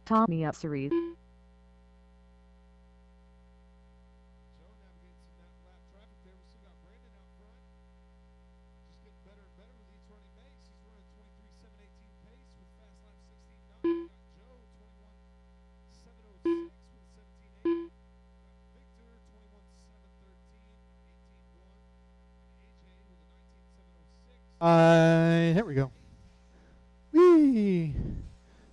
Tommy Upsery. Here we go. Whee!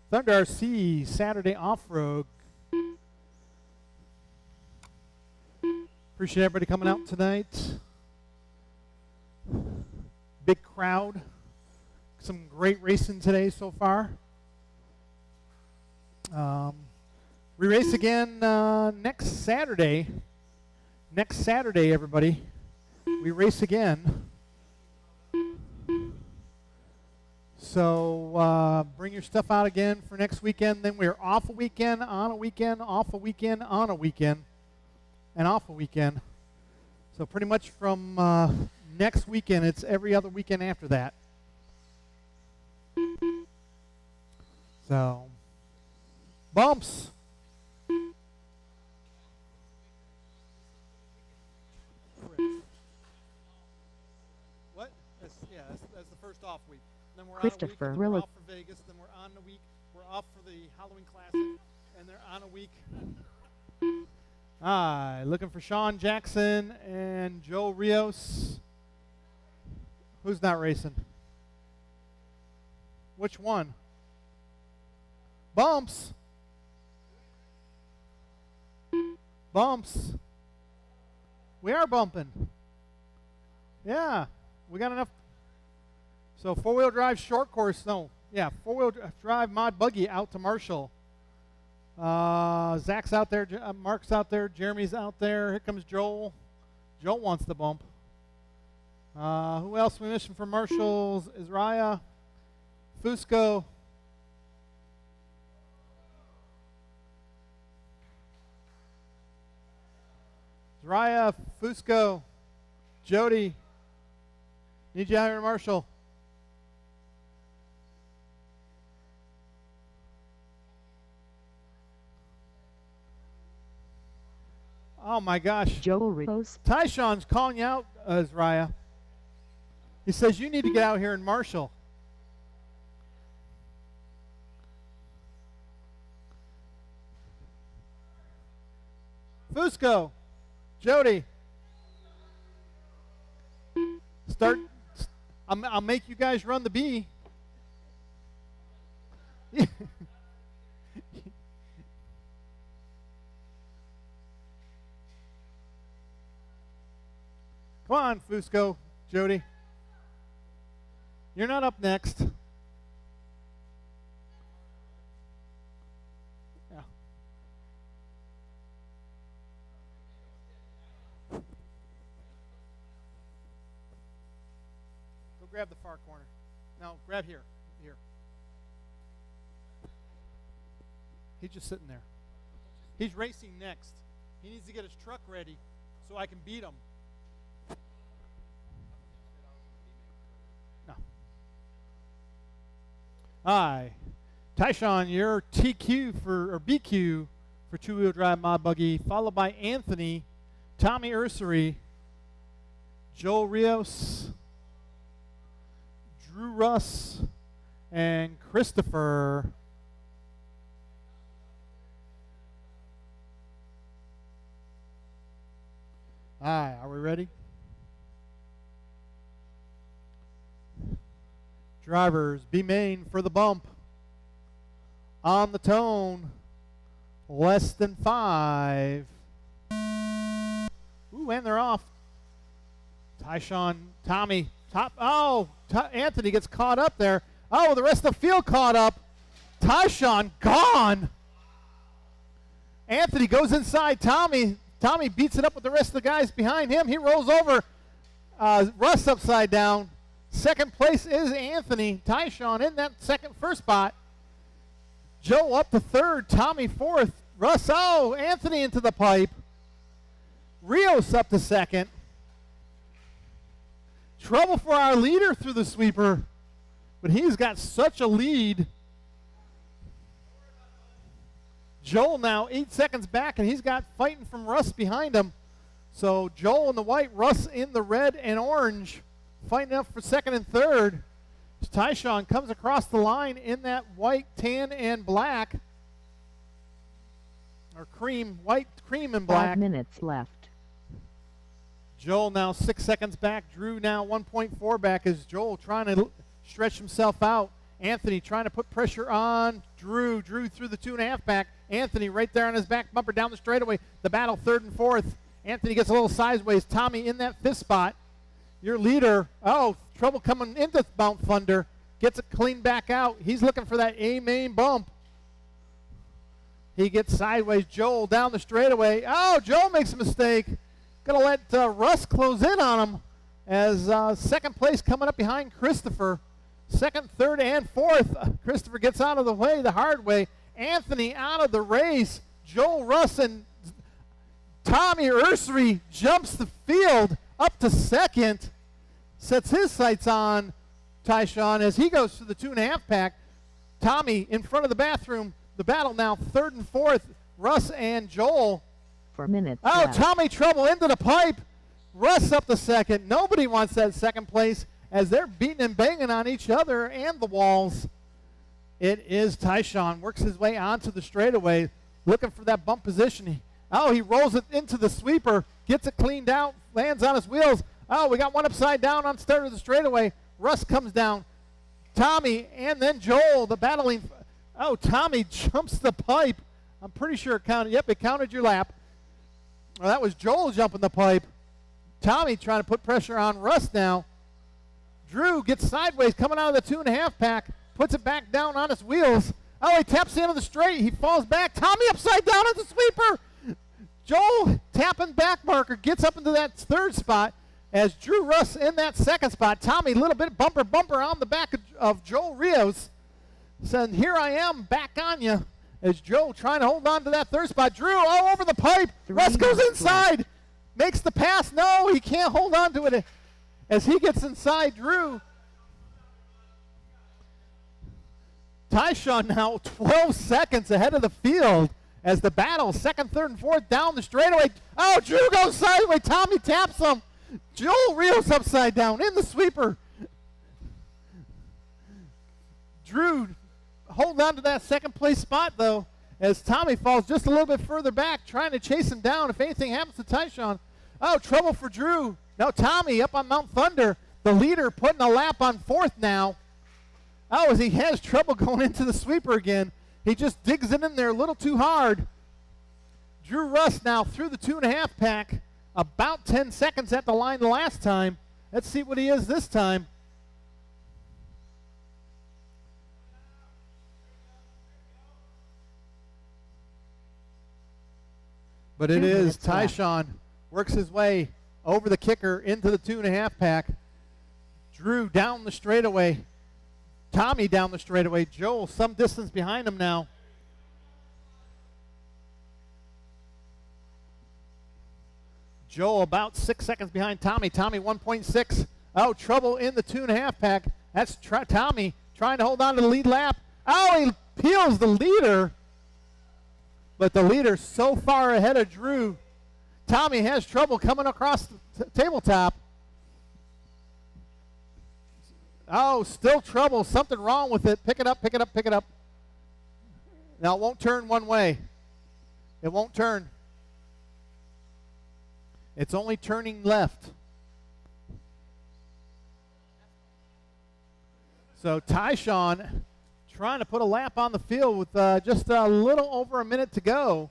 Thunder RC Saturday Offroad. Appreciate everybody coming out tonight. Big crowd. Some great racing today so far. We race again next Saturday. Next Saturday, everybody. We race again. So bring your stuff out again for next weekend. Then we're off a weekend, on a weekend, off a weekend, on a weekend, and off a weekend. So pretty much from next weekend, it's every other weekend after that. So, bumps. What? That's the first off week. Then we're Christopher, on a week, we're off for Vegas. Then we're on the week. We're off for the Halloween Classic, and they're on a week. Looking for Sean Jackson and Joe Rios. Who's not racing? Which one? Bumps. Bumps. We are bumping. Yeah, we got enough. So four-wheel drive short course, four-wheel drive mod buggy out to Marshall. Zach's out there, Mark's out there, Jeremy's out there. Here comes Joel. Joel wants the bump. Who else we missing from Marshall's? Israel, Fusco. Israel, Fusco, Jody. Need you out here, Marshall. Oh my gosh. Joe Rios. Tyshawn's calling you out, Zraya. He says you need to get out here in Marshall. Fusco. Jody. I'll make you guys run the B. Come on, Fusco, Jody. You're not up next. Yeah. Go grab the far corner. No, grab here. Here. He's just sitting there. He's racing next. He needs to get his truck ready so I can beat him. No. Hi. Tyshawn, you're TQ or BQ for two-wheel drive mod buggy, followed by Anthony, Tommy Ursery, Joel Rios, Drew Russ, and Christopher. Hi, are we ready? Drivers, be main for the bump. On the tone, less than 5. Ooh, and they're off. Tyshawn, Tommy, Anthony gets caught up there. Oh, the rest of the field caught up. Tyshawn gone. Anthony goes inside Tommy. Tommy beats it up with the rest of the guys behind him. He rolls over. Russ upside down. Second place is Anthony. Tyshawn in that first spot. Joe up to third. Tommy fourth. Russ, Anthony into the pipe. Rios up to second. Trouble for our leader through the sweeper. But he's got such a lead. Joel now 8 seconds back, and he's got fighting from Russ behind him. So Joel in the white, Russ in the red and orange, fighting up for second and third. As Tyshawn comes across the line in that white, tan, and black. Or cream, white, cream, and black. 5 minutes left. Joel now 6 seconds back. Drew now 1.4 back as Joel trying to stretch himself out. Anthony trying to put pressure on Drew. Drew through the 2.5 back. Anthony right there on his back bumper down the straightaway. The battle third and fourth. Anthony gets a little sideways. Tommy in that fifth spot. Your leader, trouble coming into Mount Thunder. Gets it clean back out. He's looking for that A-main bump. He gets sideways. Joel down the straightaway. Oh, Joel makes a mistake. Going to let Russ close in on him as second place coming up behind Christopher. Second, third, and fourth. Christopher gets out of the way the hard way. Anthony out of the race. Joel, Russ, and Tommy Ursery jumps the field up to second. Sets his sights on Tyshawn as he goes through the 2.5 pack. Tommy in front of the bathroom. The battle now third and fourth. Russ and Joel. 4 minutes left. Tommy trouble into the pipe. Russ up to second. Nobody wants that second place as they're beating and banging on each other and the walls. It is Tyshawn. Works his way onto the straightaway, looking for that bump position. He rolls it into the sweeper, gets it cleaned out, lands on his wheels. We got one upside down on start of the straightaway. Russ comes down. Tommy and then Joel, the battling. Tommy jumps the pipe. I'm pretty sure it counted. Yep, it counted your lap. Well, that was Joel jumping the pipe. Tommy trying to put pressure on Russ now. Drew gets sideways coming out of the 2.5 pack, puts it back down on his wheels. He taps the end of the straight. He falls back. Tommy upside down on the sweeper. Joel tapping back marker gets up into that third spot as Drew Russ in that second spot. Tommy a little bit bumper on the back of Joel Rios. Saying, here I am, back on you. As Joe trying to hold on to that third spot. Drew all over the pipe. Russ goes inside. Makes the pass. No, he can't hold on to it as he gets inside Drew. Tyshawn now 12 seconds ahead of the field as the battle, second, third, and fourth down the straightaway. Drew goes sideways. Tommy taps him. Joel Rios upside down in the sweeper. Drew hold on to that second place spot, though, as Tommy falls just a little bit further back, trying to chase him down if anything happens to Tyshawn. Trouble for Drew. Now Tommy up on Mount Thunder, the leader putting a lap on fourth now. As he has trouble going into the sweeper again. He just digs it in there a little too hard. Drew Russ now through the 2.5 pack, about 10 seconds at the line the last time. Let's see what he is this time. But it is Tyshawn works his way over the kicker into the 2.5 pack. Drew down the straightaway. Tommy down the straightaway. Joel some distance behind him now. Joel about 6 seconds behind Tommy. Tommy 1.6. Trouble in the 2.5 pack. That's Tommy trying to hold on to the lead lap. He peels the leader. But the leader's so far ahead of Drew. Tommy has trouble coming across the tabletop. Still trouble. Something wrong with it. Pick it up, pick it up, pick it up. Now, it won't turn one way. It won't turn. It's only turning left. So, Tyshawn trying to put a lap on the field with just a little over a minute to go.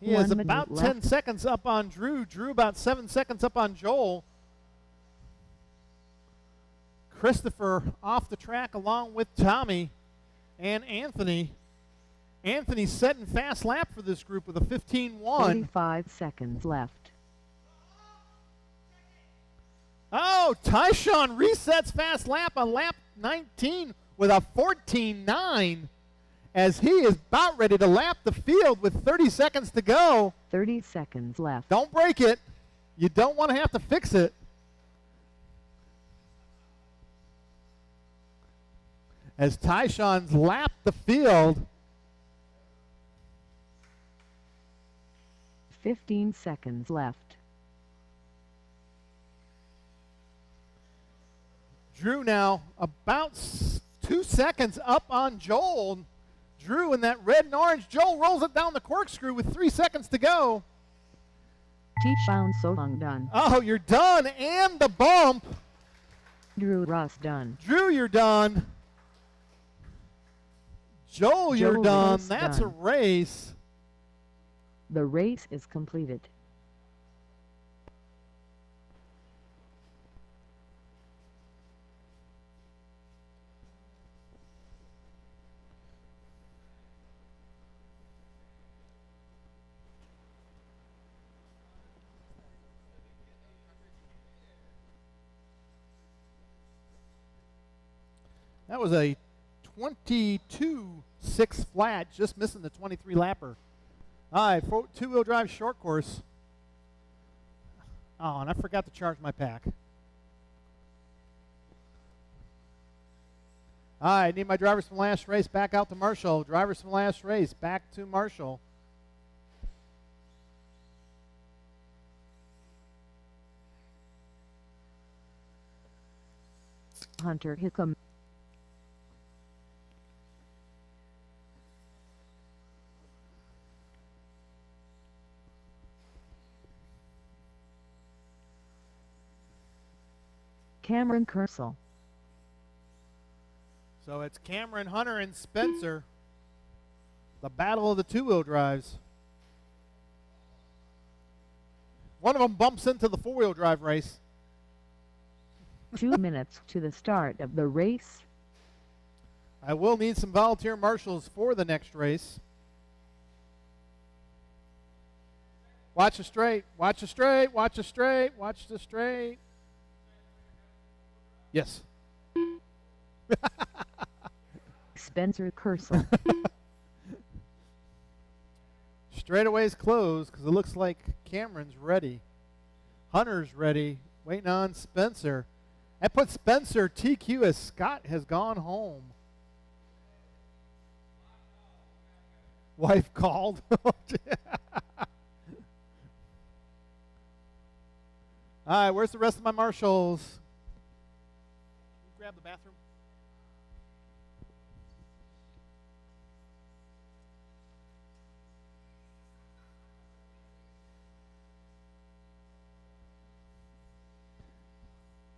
He is about 10 seconds up on Drew. Drew about 7 seconds up on Joel. Christopher off the track along with Tommy and Anthony. Anthony's setting fast lap for this group with a 15-1. 45 seconds left. Tyshawn resets fast lap on lap 19 with a 14-9 as he is about ready to lap the field with 30 seconds to go. 30 seconds left. Don't break it. You don't want to have to fix it. As Tyshawn's lapped the field, 15 seconds left. Drew now about 2 seconds up on Joel. Drew in that red and orange. Joel rolls it down the corkscrew with 3 seconds to go. T-Shawn Solong done. Oh, you're done. And the bump. Drew Russ done. Drew, you're done. Joel, you're Joel done. Russ That's done. a race. The race is completed. That was a 22.6 flat, just missing the 23 lapper. All right, two-wheel drive short course. Oh, and I forgot to charge my pack. All right, need my drivers from last race back out to Marshall. Drivers from last race back to Marshall. Hunter Hickam. Cameron Kersel. So it's Cameron, Hunter, and Spencer. The battle of the two-wheel drives. One of them bumps into the four-wheel drive race. 2 minutes to the start of the race. I will need some volunteer marshals for the next race. Watch the straight, watch the straight, watch the straight, watch the straight. Yes. Spencer Kersel. Straightaway's closed because it looks like Cameron's ready. Hunter's ready, waiting on Spencer. That puts Spencer TQ as Scott has gone home. Wife called. All right, where's the rest of my marshals? Can you grab the bathroom?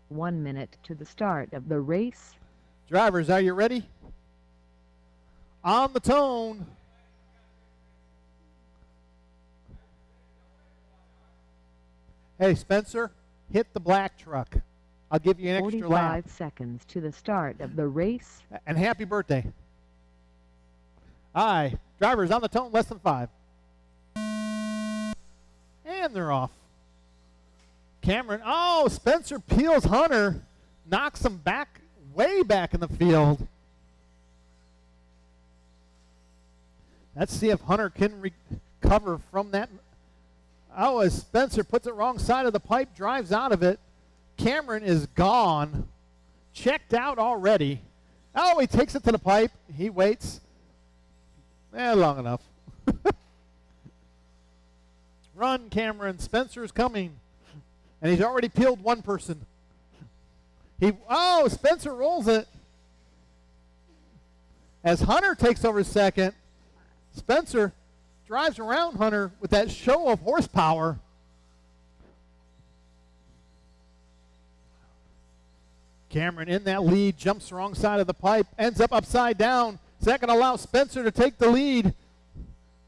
One minute to the start of the race. Drivers, are you ready? On the tone. Hey, Spencer, hit the black truck. I'll give you an extra 45 lap. seconds to the start of the race. And happy birthday. Aye. Drivers on the tone, less than 5. And they're off. Cameron, oh, Spencer peels Hunter, knocks him back, way back in the field. Let's see if Hunter can recover from that. Oh, as Spencer puts it wrong side of the pipe, drives out of it. Cameron is gone, checked out already. Oh, he takes it to the pipe. He waits. Long enough. Run, Cameron. Spencer's coming. And he's already peeled one person. Spencer rolls it. As Hunter takes over second, Spencer drives around Hunter with that show of horsepower. Cameron in that lead, jumps the wrong side of the pipe, ends up upside down. Is that going to allow Spencer to take the lead?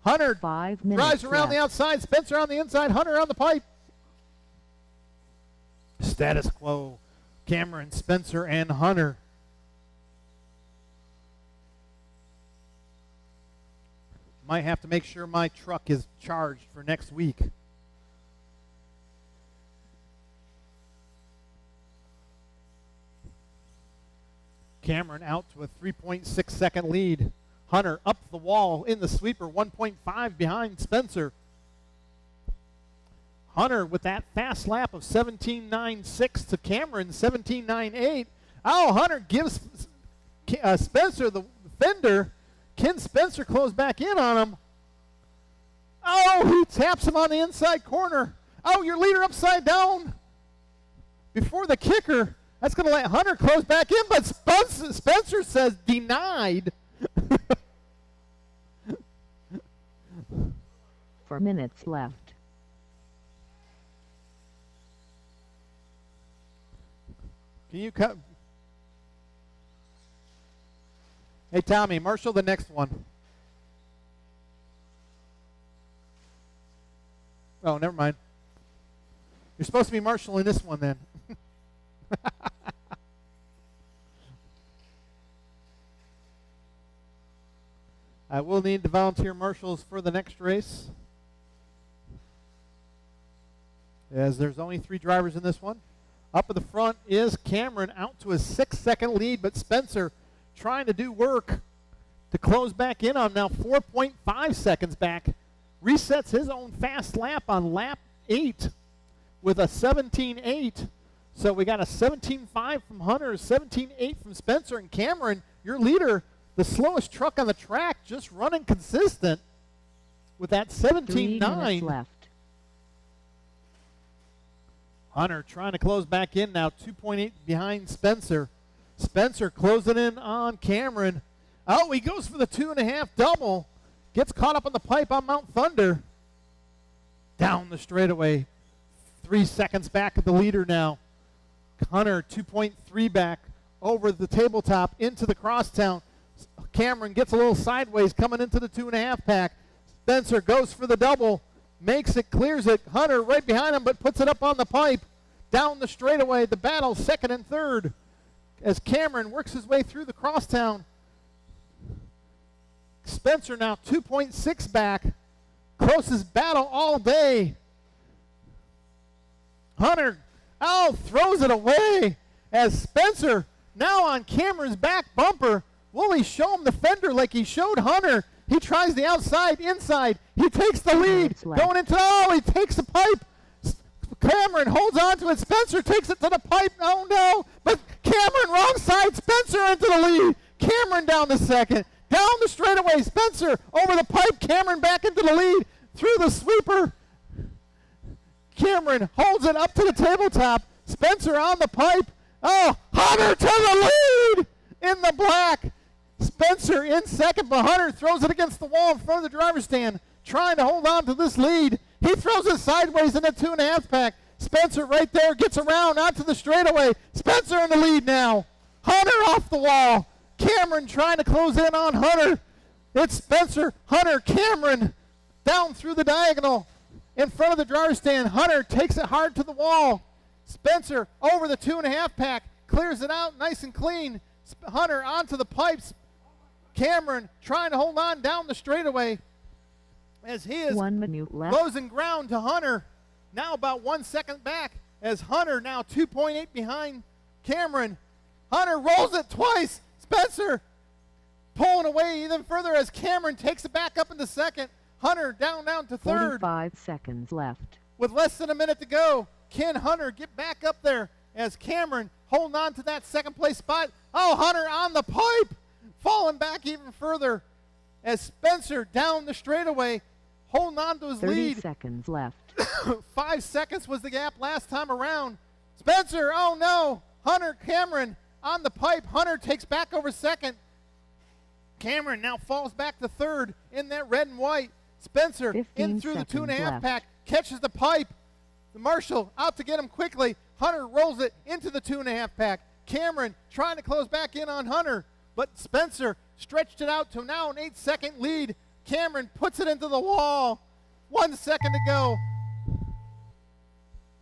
Hunter 5 minutes drives around the outside, Spencer on the inside, Hunter on the pipe. Status quo. Cameron, Spencer, and Hunter. Might have to make sure my truck is charged for next week. Cameron out to a 3.6 second lead. Hunter up the wall in the sweeper, 1.5 behind Spencer. Hunter with that fast lap of 17.96 to Cameron 17.98. Oh, Hunter gives Spencer the fender. Can Spencer close back in on him? Oh, he taps him on the inside corner. Oh, your leader upside down before the kicker. That's going to let Hunter close back in, but Spencer says denied. 4 minutes left. Can you cut? Hey, Tommy, marshal the next one. Oh, never mind. You're supposed to be marshaling this one then. I will need the volunteer marshals for the next race, as there's only 3 drivers in this one. Up at the front is Cameron, out to a 6-second lead, but Spencer trying to do work to close back in on now 4.5 seconds back. Resets his own fast lap on lap 8 with a 17.8. So we got a 17.5 from Hunter, 17.8 from Spencer, and Cameron, your leader, the slowest truck on the track, just running consistent with that 17.9. 3 minutes left. Hunter trying to close back in now, 2.8 behind Spencer. Spencer closing in on Cameron. Oh, he goes for the 2.5 double. Gets caught up on the pipe on Mount Thunder. Down the straightaway. 3 seconds back of the leader now. Hunter 2.3 back over the tabletop into the crosstown. Cameron gets a little sideways coming into the 2.5 pack. Spencer goes for the double. Makes it, clears it. Hunter right behind him, but puts it up on the pipe. Down the straightaway, the battle, second and third, as Cameron works his way through the crosstown. Spencer now 2.6 back. Closest battle all day. Hunter, throws it away as Spencer now on Cameron's back bumper. Will he show him the fender like he showed Hunter? He tries the outside, inside. He takes the lead. Going into, he takes the pipe. Cameron holds on to it. Spencer takes it to the pipe. Oh, no. But Cameron, wrong side. Spencer into the lead. Cameron down the second. Down the straightaway. Spencer over the pipe. Cameron back into the lead. Through the sweeper. Cameron holds it up to the tabletop. Spencer on the pipe. Oh, Hunter to the lead in the black. Spencer in second, but Hunter throws it against the wall in front of the driver's stand, trying to hold on to this lead. He throws it sideways in the 2.5 pack. Spencer right there gets around onto the straightaway. Spencer in the lead now. Hunter off the wall. Cameron trying to close in on Hunter. It's Spencer, Hunter, Cameron down through the diagonal in front of the driver's stand. Hunter takes it hard to the wall. Spencer over the 2.5 pack, clears it out nice and clean. Hunter onto the pipes. Cameron trying to hold on down the straightaway as he is 1 minute left. losing ground to Hunter. Now about 1 second back as Hunter now 2.8 behind Cameron. Hunter rolls it twice. Spencer pulling away even further as Cameron takes it back up into second. Hunter down to third. 45 seconds left. With less than a minute to go, can Hunter get back up there as Cameron holding on to that second place spot? Oh, Hunter on the pipe, falling back even further as Spencer down the straightaway, holding on to his 30 lead. seconds left. 5 seconds was the gap last time around. Spencer, oh no. Hunter, Cameron on the pipe. Hunter takes back over second. Cameron now falls back to third in that red and white. Spencer in through the 2.5 pack, catches the pipe. The marshal out to get him quickly. Hunter rolls it into the 2.5 pack. Cameron trying to close back in on Hunter, but Spencer stretched it out to now an 8-second lead. Cameron puts it into the wall. 1 second to go.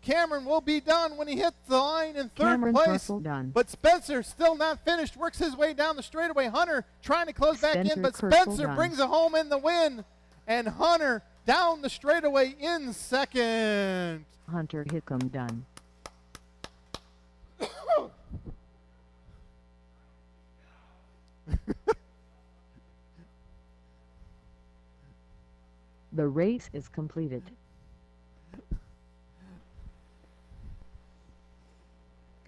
Cameron will be done when he hits the line in third place. Done. But Spencer still not finished. Works his way down the straightaway. Hunter trying to close back in, but Spencer brings it home in the win. And Hunter down the straightaway in second. Hunter Hickam done. The race is completed.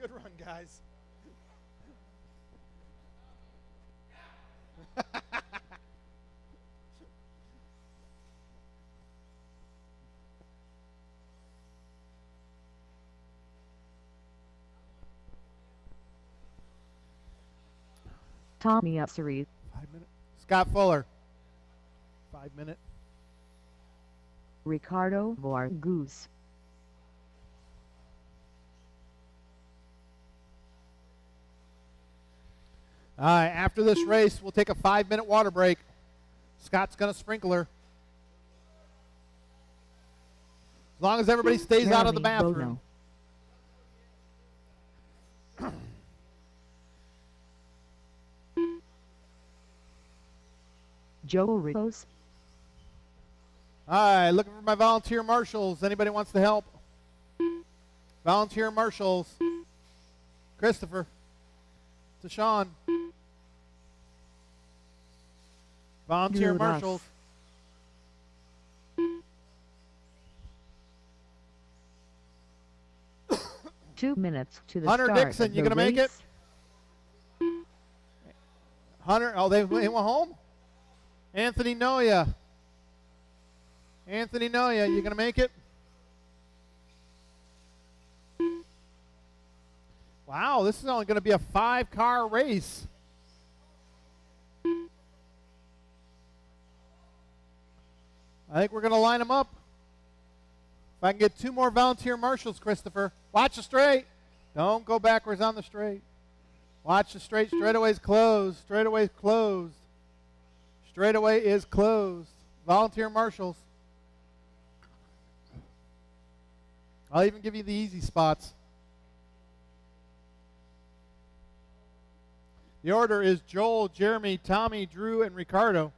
Good run, guys. Tommy Ussery. 5 minute. Scott Fuller. 5 minute. Ricardo Vargas. All right, after this race, we'll take a 5-minute water break. Scott's going to sprinkle her. As long as everybody stays out of the bathroom. Joe Rios. All right, looking for my volunteer marshals. Anybody wants to help? Volunteer marshals. Christopher. Deshaun. Volunteer marshals. 2 minutes to the Hunter start Dixon, of you the gonna make it? race. Hunter, oh, they went home? Anthony Noya. Anthony Noya, you going to make it? Wow, this is only going to be a 5-car race. I think we're going to line them up. If I can get 2 more volunteer marshals, Christopher. Watch the straight. Don't go backwards on the straight. Watch the straight. Straightaway's closed. Straightaway's closed. Straightaway is closed. Volunteer marshals. I'll even give you the easy spots. The order is Joel, Jeremy, Tommy, Drew, and Ricardo.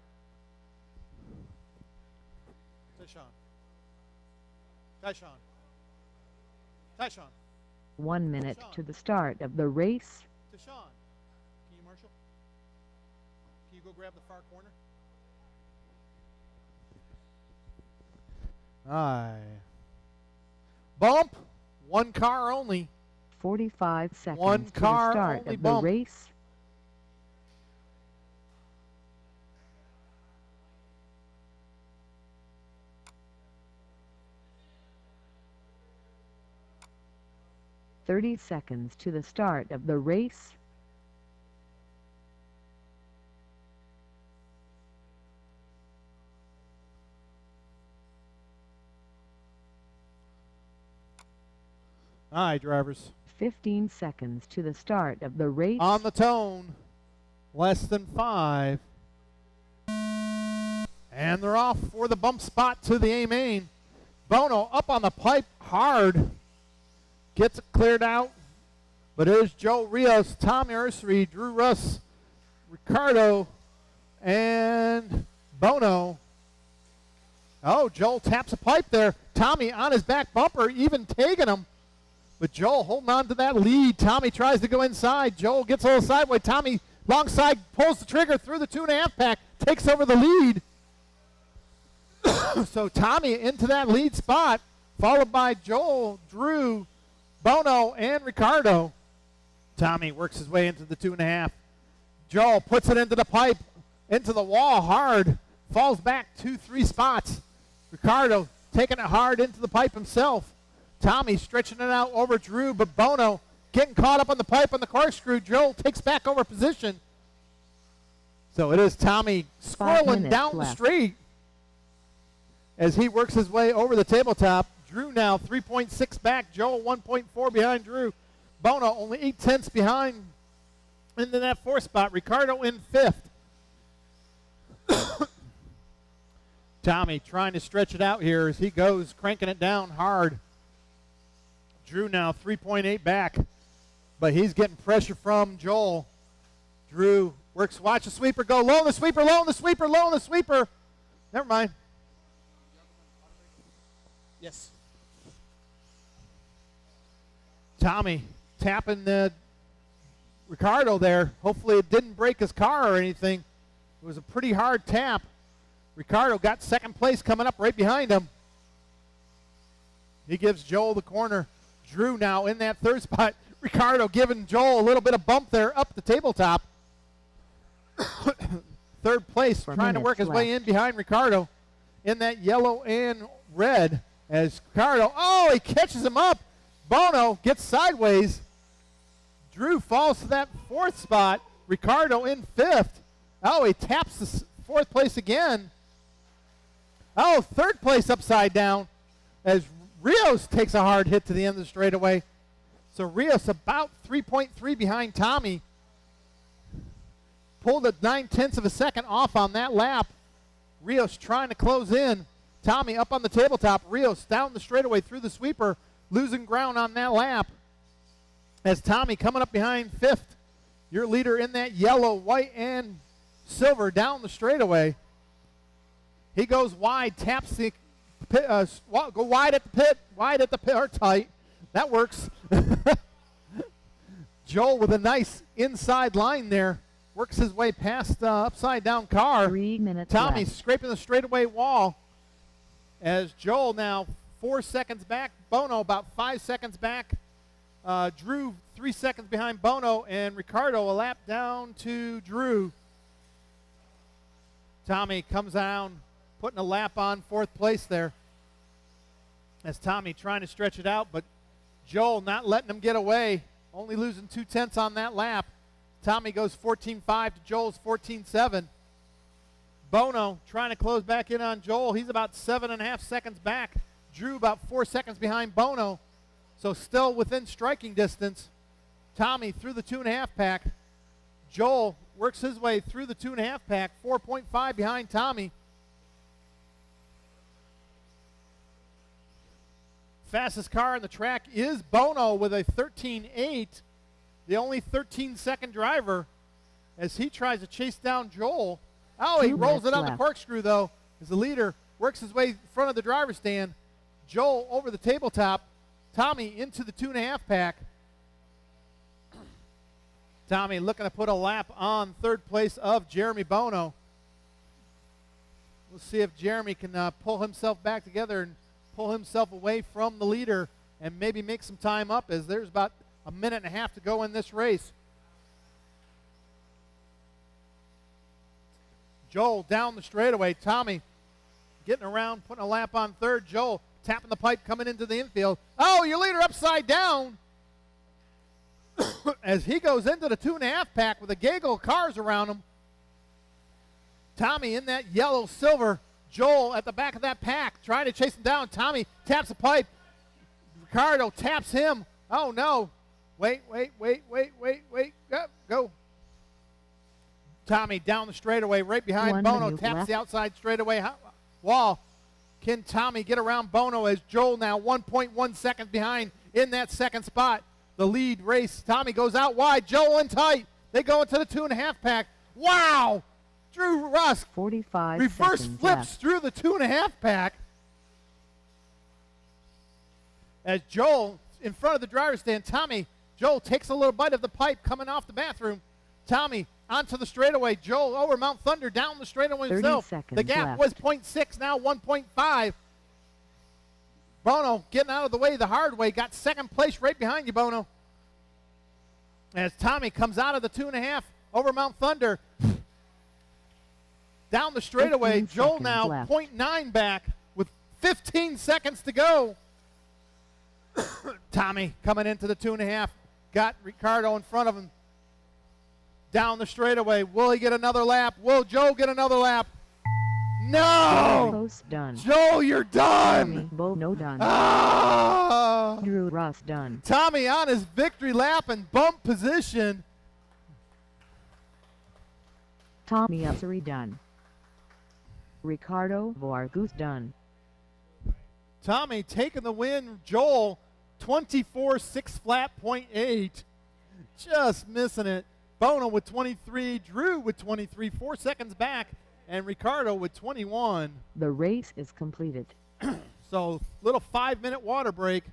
Tyshawn. 1 minute to the start of the race. Deshaun, can you marshal? Can you go grab the far corner? Aye. Bump. 1 car only. 45 seconds One to car the start only of bump. the race. "30 seconds to the start of the race. Aye, drivers. 15 seconds to the start of the race. On the tone. Less than 5. And they're off for the bump spot to the A main. Bono up on the pipe hard. Gets it cleared out. But it is Joe Rios, Tommy Ursery, Drew Russ, Ricardo, and Bono. Oh, Joel taps a pipe there. Tommy on his back bumper, even taking him. But Joel holding on to that lead. Tommy tries to go inside. Joel gets a little sideways. Tommy, long side, pulls the trigger through the 2.5 pack, takes over the lead. So Tommy into that lead spot, followed by Joel, Drew, Bono, and Ricardo. Tommy works his way into the 2.5. Joel puts it into the pipe, into the wall hard, falls back 2-3 spots. Ricardo taking it hard into the pipe himself. Tommy stretching it out over Drew, but Bono getting caught up on the pipe on the corkscrew. Joel takes back over position. So it is Tommy scrolling down the street as he works his way over the tabletop. Drew now 3.6 back. Joel 1.4 behind Drew. Bono only 0.8 behind into that 4th spot. Ricardo in 5th. Tommy trying to stretch it out here as he goes, cranking it down hard. Drew now 3.8 back, but he's getting pressure from Joel. Drew works, watch the sweeper go, low on the sweeper, low on the sweeper, low on the sweeper. Never mind. Yes. Tommy tapping the Ricardo there. Hopefully it didn't break his car or anything. It was a pretty hard tap. Ricardo got 2nd place coming up right behind him. He gives Joel the corner. Drew now in that 3rd spot. Ricardo giving Joel a little bit of bump there up the tabletop. 3rd place, trying to work his way in behind Ricardo in that yellow and red as Ricardo, oh, he catches him up. Bono gets sideways. Drew falls to that 4th spot. Ricardo in 5th. Oh, he taps the 4th place again. Oh, 3rd place upside down as Rios takes a hard hit to the end of the straightaway. So Rios about 3.3 behind Tommy. Pulled a 9/10 of a second off on that lap. Rios trying to close in. Tommy up on the tabletop. Rios down the straightaway through the sweeper, losing ground on that lap. As Tommy coming up behind 5th. Your leader in that yellow, white, and silver down the straightaway. He goes wide, taps the pit, go wide at the pit, or tight. That works. Joel with a nice inside line there. Works his way past upside down car. 3 minutes Tommy left. scraping the straightaway wall. As Joel now 4 seconds back. Bono about 5 seconds back. Drew 3 seconds behind Bono. And Ricardo a lap down to Drew. Tommy comes down, putting a lap on 4th place there. As Tommy trying to stretch it out, but Joel not letting him get away. Only losing 2/10 on that lap. Tommy goes 14.5 to Joel's 14.7. Bono trying to close back in on Joel. He's about 7.5 seconds back. Drew about 4 seconds behind Bono. So still within striking distance. Tommy through the 2.5 pack. Joel works his way through the 2.5 pack. 4.5 behind Tommy. Fastest car on the track is Bono with a 13.8. The only 13-second driver as he tries to chase down Joel. Oh, he 2 rolls it minutes on the left. corkscrew, though, as the leader works his way in front of the driver's stand. Joel over the tabletop. Tommy into the 2.5 pack. Tommy looking to put a lap on 3rd place of Jeremy Bono. We'll see if Jeremy can pull himself back together and pull himself away from the leader and maybe make some time up, as there's about a minute and a half to go in this race. Joel down the straightaway. Tommy getting around, putting a lap on 3rd. Joel tapping the pipe, coming into the infield. Oh, your leader upside down as he goes into the 2.5 pack with a gaggle of cars around him. Tommy in that yellow silver. Joel at the back of that pack trying to chase him down. Tommy taps the pipe. Ricardo taps him. Oh, no. Wait. Go. Tommy down the straightaway right behind 1 Bono. minute Taps left. the outside straightaway wall. Can Tommy get around Bono as Joel now 1.1 seconds behind in that 2nd spot? The lead race. Tommy goes out wide. Joel in tight. They go into the 2.5 pack. Wow. Drew Rusk 45 reverse seconds flips left. through the 2.5 pack. As Joel in front of the driver's stand. Joel takes a little bite of the pipe coming off the bathroom. Tommy onto the straightaway. Joel over Mount Thunder down the straightaway 30 himself. seconds The gap left. was 0.6, now 1.5. Bono getting out of the way the hard way. Got 2nd place right behind you, Bono. As Tommy comes out of the 2.5 over Mount Thunder. Down the straightaway. 15 Joel seconds now left. 0.9 back with 15 seconds to go. Tommy coming into the 2.5. Got Ricardo in front of him. Down the straightaway. Will he get another lap? Will Joe get another lap? No! Post done. Joe, you're Tommy done! Bono done. Ah! Drew Russ done. Tommy on his victory lap and bump position. Tommy Ussery done. Ricardo Vargas done. Tommy taking the win. Joel, 24 6 flat .8. Just missing it. Bono with 23. Drew with 23. 4 seconds back. And Ricardo with 21. The race is completed. So, little 5-minute water break.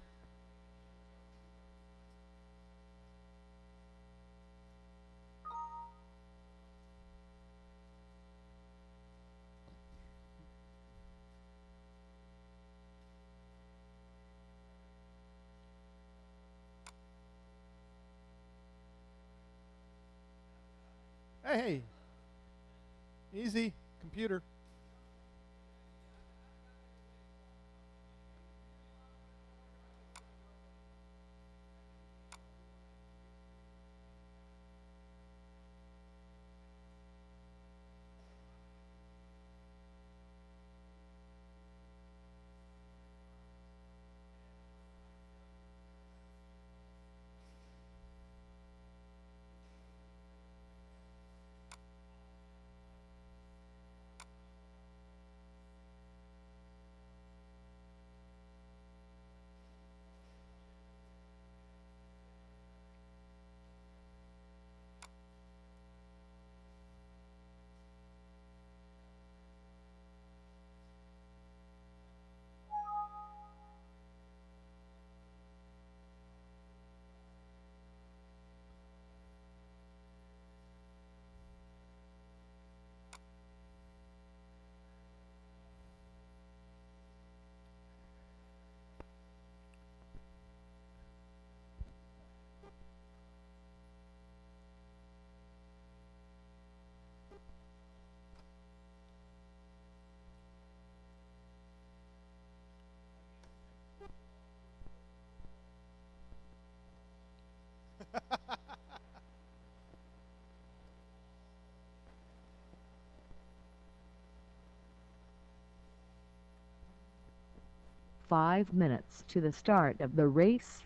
Hey. Easy, computer. 5 minutes to the start of the race.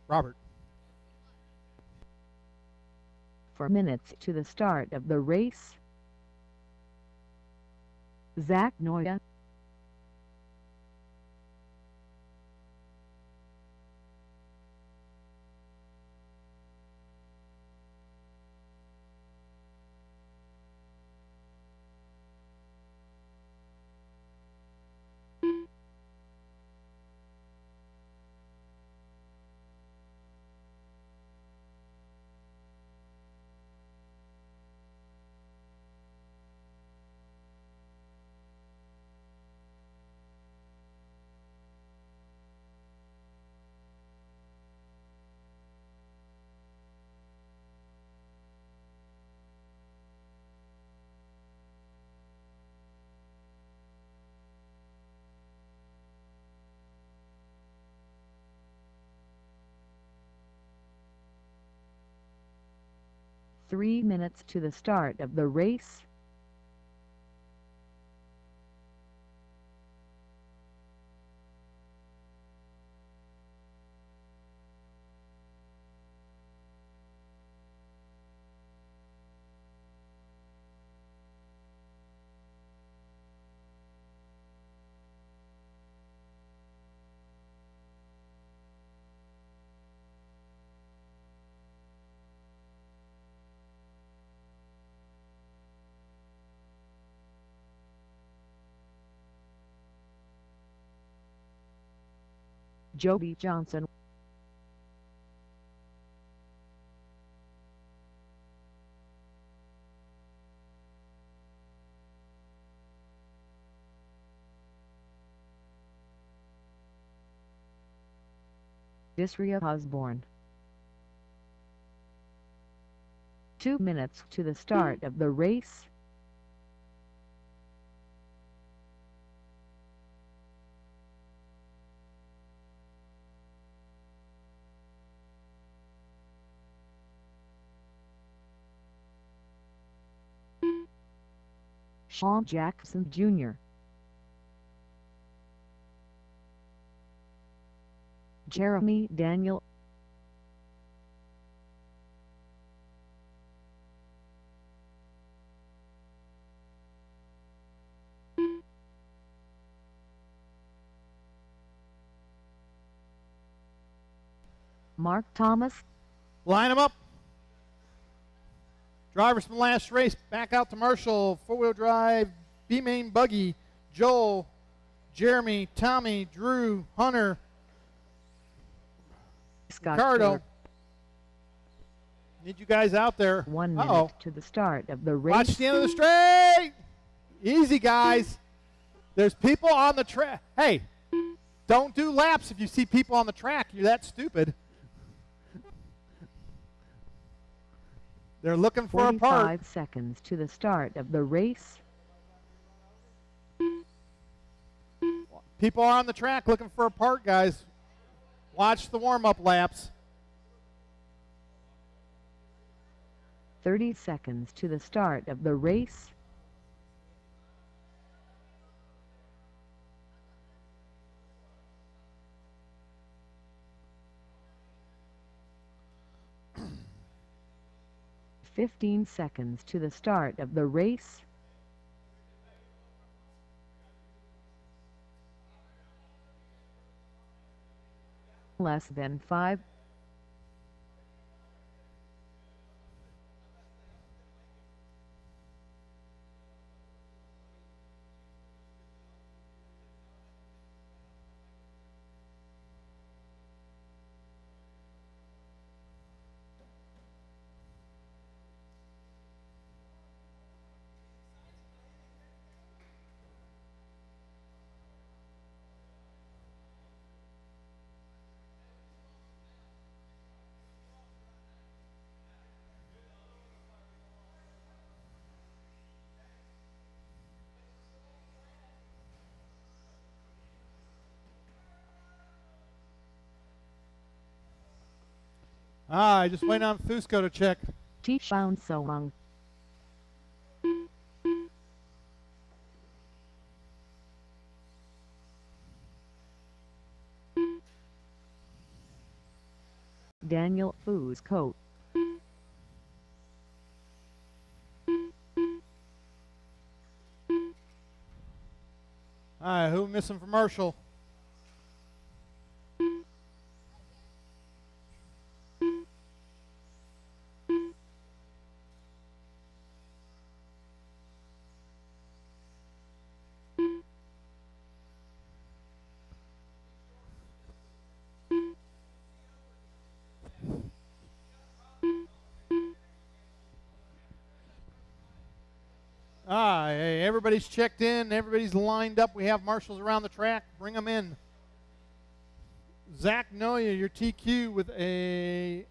Robert. 4 minutes to the start of the race. Zach Noya. Three minutes to the start of the race. Joby Johnson. Disria Osborne. 2 minutes to the start of the race. Sean Jackson Jr. Jeremy Daniel. Mark Thomas. Line them up. Drivers from last race back out to Marshall. Four-wheel drive, B-main buggy. Joel, Jeremy, Tommy, Drew, Hunter, Scott Ricardo. Ford. Need you guys out there. 1 minute to the start of the race. Watch the end of the straight. Easy, guys. There's people on the track. Hey, don't do laps if you see people on the track. You're that stupid. They're looking for a part. 45 seconds to the start of the race. People are on the track looking for a part, guys. Watch the warm-up laps. 30 seconds to the start of the race. Fifteen seconds to the start of the race. Less than 5. I just waiting on Fusco to check. Tishan Soang. Daniel Fusco. All right, who missing for Marshall? Hey, everybody's checked in. Everybody's lined up. We have marshals around the track. Bring them in. Zach Noya, your TQ with a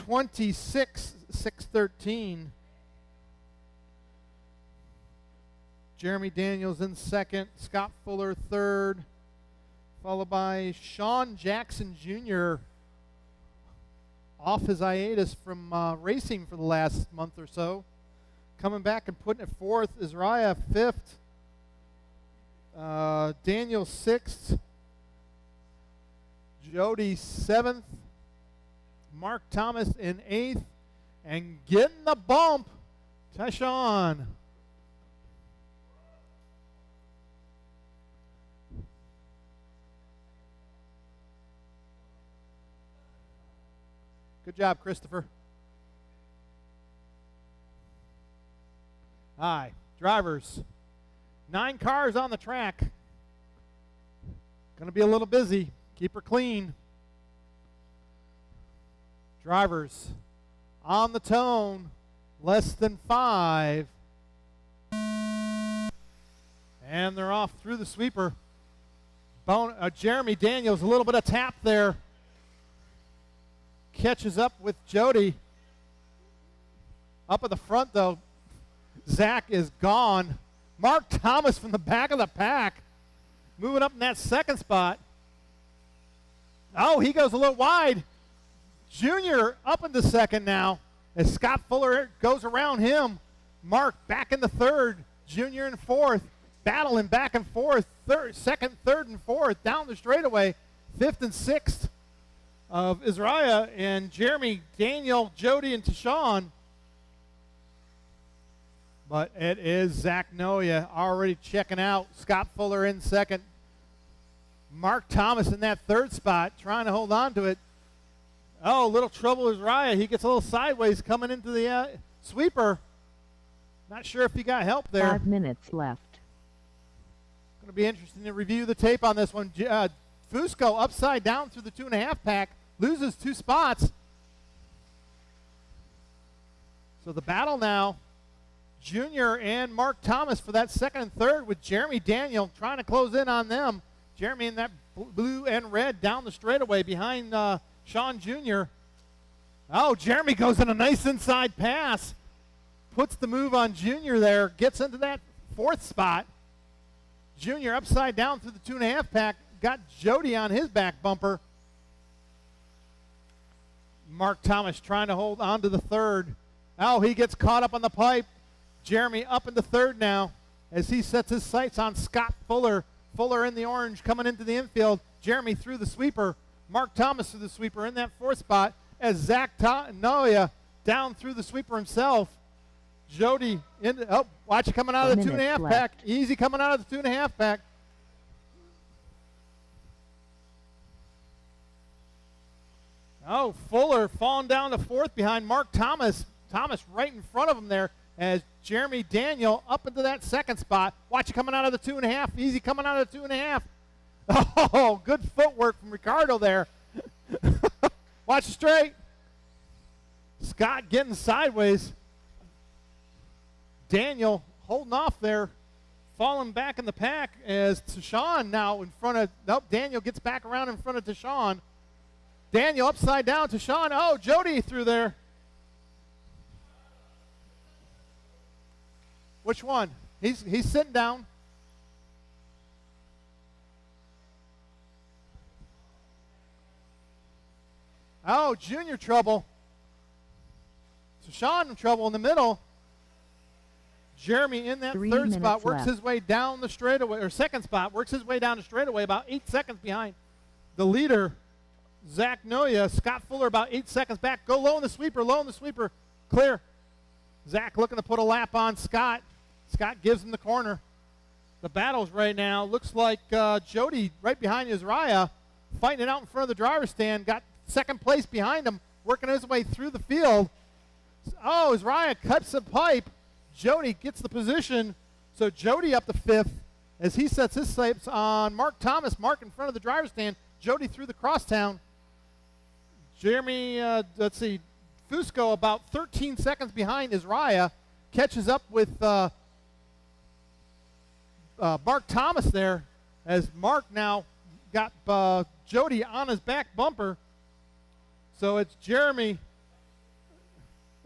26.613. Jeremy Daniels in second. Scott Fuller third. Followed by Sean Jackson Jr. off his hiatus from racing for the last month or so. Coming back and putting it fourth is Raya fifth. Daniel sixth. Jody seventh. Mark Thomas in eighth. And getting the bump, Tashawn. Good job, Christopher. Hi, drivers. 9 cars on the track. Going to be a little busy. Keep her clean. Drivers on the tone. Less than 5. And they're off through the sweeper. Jeremy Daniels, a little bit of tap there. Catches up with Jody. Up at the front, though, Zach is gone. Mark Thomas from the back of the pack moving up in that second spot. Oh, he goes a little wide. Junior up into second now as Scott Fuller goes around him. Mark back in the third. Junior in fourth. Battling back and forth. Second, third, and fourth down the straightaway. Fifth and sixth of Israel and Jeremy, Daniel, Jody, and Tashawn. But it is Zach Noya already checking out. Scott Fuller in second. Mark Thomas in that third spot, trying to hold on to it. Oh, little trouble is Raya. He gets a little sideways coming into the sweeper. Not sure if he got help there. 5 minutes left. Going to be interesting to review the tape on this one. Fusco upside down through the 2.5 pack. Loses 2 spots. So the battle now. Junior and Mark Thomas for that second and third with Jeremy Daniel trying to close in on them. Jeremy in that blue and red down the straightaway behind Sean Jr. Oh, Jeremy goes in a nice inside pass. Puts the move on Junior there. Gets into that fourth spot. Junior upside down through the 2.5 pack. Got Jody on his back bumper. Mark Thomas trying to hold on to the third. Oh, he gets caught up on the pipe. Jeremy up into third now as he sets his sights on Scott Fuller. Fuller in the orange coming into the infield. Jeremy through the sweeper. Mark Thomas through the sweeper in that fourth spot as Zach Noya down through the sweeper himself. Jody, watch it coming out of the 2.5 pack. Easy coming out of the 2.5 pack. Oh, Fuller falling down to fourth behind Mark Thomas. Thomas right in front of him there as Jeremy Daniel up into that second spot. Watch it coming out of the 2.5. Easy coming out of the 2.5. Oh, good footwork from Ricardo there. Watch it straight. Scott getting sideways. Daniel holding off there. Falling back in the pack as Tashawn now in front of, nope, Daniel gets back around in front of Tashawn. Daniel upside down, Tashawn. Oh, Jody through there. Which one? He's sitting down. Oh, Junior trouble. So Sean in trouble in the middle. Jeremy in that 3 third spot minutes works left. his way down the straightaway, or second spot, works his way down the straightaway about 8 seconds behind the leader, Zach Noya. Scott Fuller about 8 seconds back. Go low in the sweeper, clear. Zach looking to put a lap on Scott. Scott gives him the corner. The battles right now, looks like Jody right behind Israel, fighting it out in front of the driver's stand, got second place behind him, working his way through the field. Oh, Israel cuts the pipe. Jody gets the position. So Jody up to fifth as he sets his sights on Mark Thomas. Mark in front of the driver's stand. Jody through the crosstown. Jeremy, Fusco about 13 seconds behind Israel. Catches up with Mark Thomas there as Mark now got Jody on his back bumper. So it's Jeremy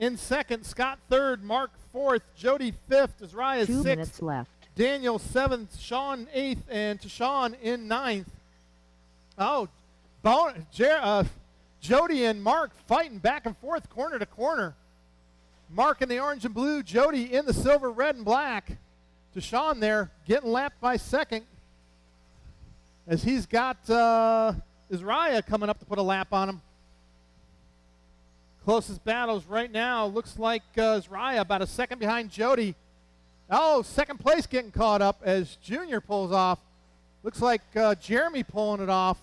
in second, Scott third, Mark fourth, Jody fifth, Israel 2 sixth, minutes left. Daniel seventh, Sean eighth, and Tashawn in ninth. Oh, Jody and Mark fighting back and forth, corner to corner. Mark in the orange and blue, Jody in the silver, red, and black. Tashawn there getting lapped by second as he's got Israel coming up to put a lap on him. Closest battles right now looks like Israel about a second behind Jody. Oh, second place getting caught up as Junior pulls off. Looks like Jeremy pulling it off.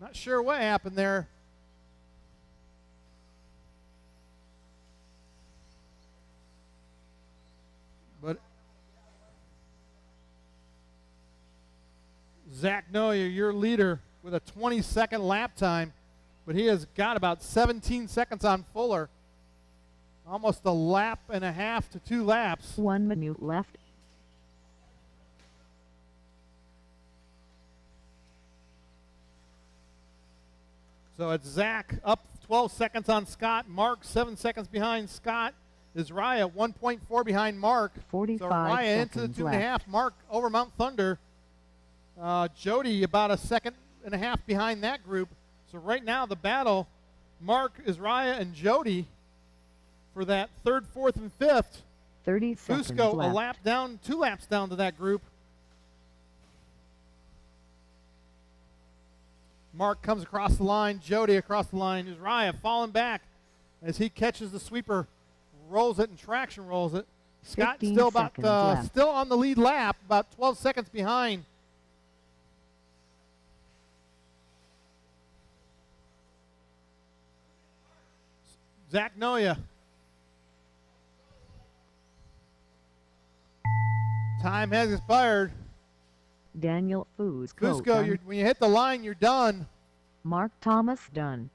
Not sure what happened there. But Zach Noya, your leader, with a 20-second lap time. But he has got about 17 seconds on Fuller. Almost a lap and a half to 2 laps. 1 minute left. So it's Zach up 12 seconds on Scott. Mark 7 seconds behind Scott. Israel 1.4 behind Mark. 45 so Raya into the seconds 2.5. left. Mark over Mount Thunder. Jody about a second and a half behind that group. So right now the battle, Mark, Israel, and Jody for that third, fourth, and fifth. 30 seconds Fusco left. a lap down, 2 laps down to that group. Mark comes across the line, Jody across the line. Israel falling back as he catches the sweeper, rolls it, and traction rolls it. Scott 15 still about seconds left. still on the lead lap, about 12 seconds behind. Zach Noya. Time has expired. Daniel Fusco Fusco, done. when you hit the line, you're done. Mark Thomas done.